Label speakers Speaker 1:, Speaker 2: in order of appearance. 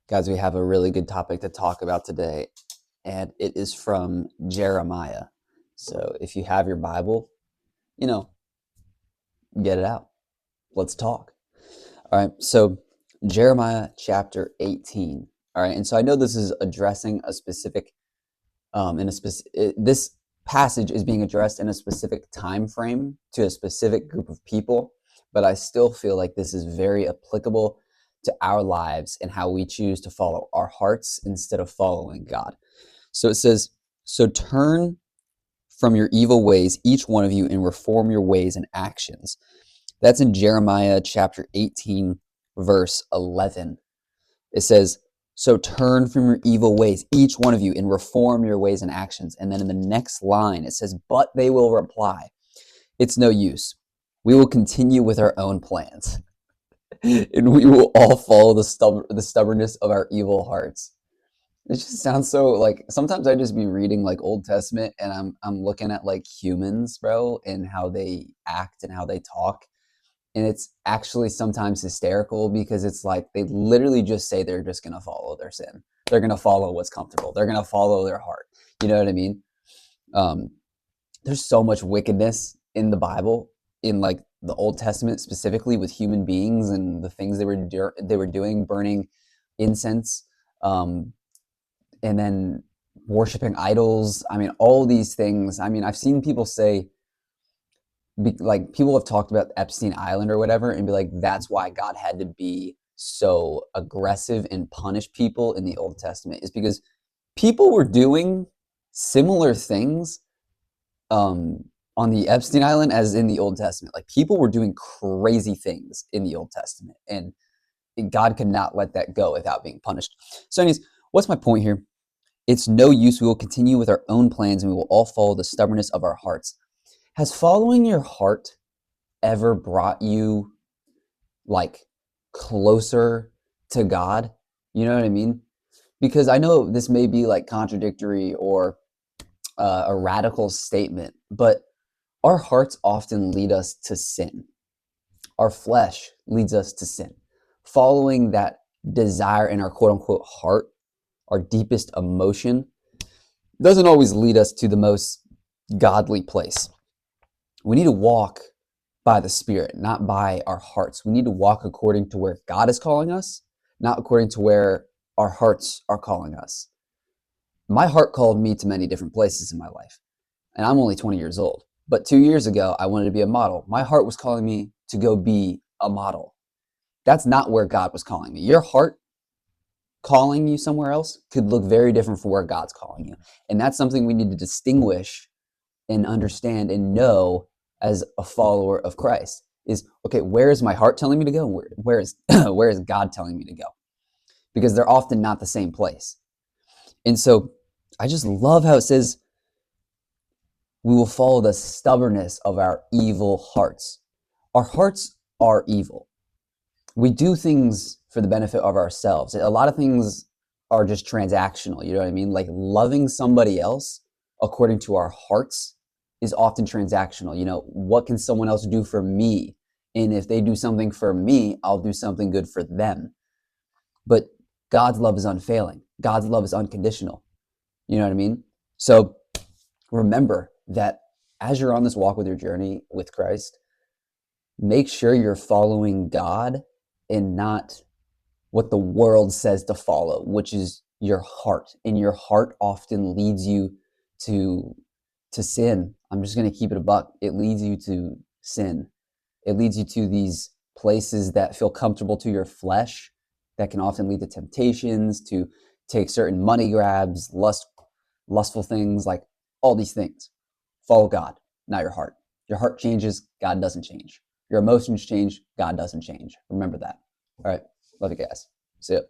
Speaker 1: Guys, we have a really good topic to talk about today, and it is from Jeremiah. So if you have your Bible, you know, get it out. Let's talk. All right. So Jeremiah chapter 18. All right. And so I know this is addressing a specific, this passage is being addressed in a specific time frame to a specific group of people, but I still feel like this is very applicable to our lives and how we choose to follow our hearts instead of following God. So it says, so turn from your evil ways, each one of you, and reform your ways and actions. That's in Jeremiah chapter 18, verse 11. It says, so turn from your evil ways, each one of you, and reform your ways and actions. And then in the next line, it says, but they will reply, it's no use. We will continue with our own plans, and we will all follow the stubbornness of our evil hearts. It just sounds so like sometimes I just be reading like Old Testament and I'm looking at like humans, bro, and how they act and how they talk. And it's actually sometimes hysterical because it's like they literally just say they're just gonna follow their sin. They're gonna follow what's comfortable. They're gonna follow their heart. You know what I mean? Um, there's so much wickedness in the Bible, in like the Old Testament specifically, with human beings and the things they were doing, burning incense. And then worshiping idols. I mean, all these things. I mean, I've seen people say, like, people have talked about Epstein Island or whatever, and be like, that's why God had to be so aggressive and punish people in the Old Testament, is because people were doing similar things on the Epstein Island as in the Old Testament. Like, people were doing crazy things in the Old Testament, and God could not let that go without being punished. So anyways, what's my point here? It's no use. We will continue with our own plans and we will all follow the stubbornness of our hearts. Has following your heart ever brought you like closer to God? You know what I mean? Because I know this may be like contradictory or a radical statement, but our hearts often lead us to sin. Our flesh leads us to sin. Following that desire in our quote unquote heart, our deepest emotion, doesn't always lead us to the most godly place. We need to walk by the Spirit, not by our hearts. We need to walk according to where God is calling us, not according to where our hearts are calling us. My heart called me to many different places in my life, and I'm only 20 years old. But 2 years ago, I wanted to be a model. My heart was calling me to go be a model. That's not where God was calling me. Your heart calling you somewhere else could look very different from where God's calling you. And that's something we need to distinguish and understand and know as a follower of Christ is, okay, where is my heart telling me to go? Where is where is God telling me to go? Because they're often not the same place. And so I just love how it says we will follow the stubbornness of our evil hearts. Our hearts are evil. We do things for the benefit of ourselves. A lot of things are just transactional, you know what I mean? Like loving somebody else according to our hearts is often transactional. You know, what can someone else do for me? And if they do something for me, I'll do something good for them. But God's love is unfailing. God's love is unconditional. You know what I mean? So remember that as you're on this walk with your journey with Christ, make sure you're following God and not what the world says to follow, which is your heart. And your heart often leads you to sin. I'm just going to keep it a buck. It leads you to sin. It leads you to these places that feel comfortable to your flesh, that can often lead to temptations, to take certain money grabs, lustful things, like all these things. Follow God, not your heart. Your heart changes, God doesn't change. Your emotions change, God doesn't change. Remember that. All right. Love you guys. See ya.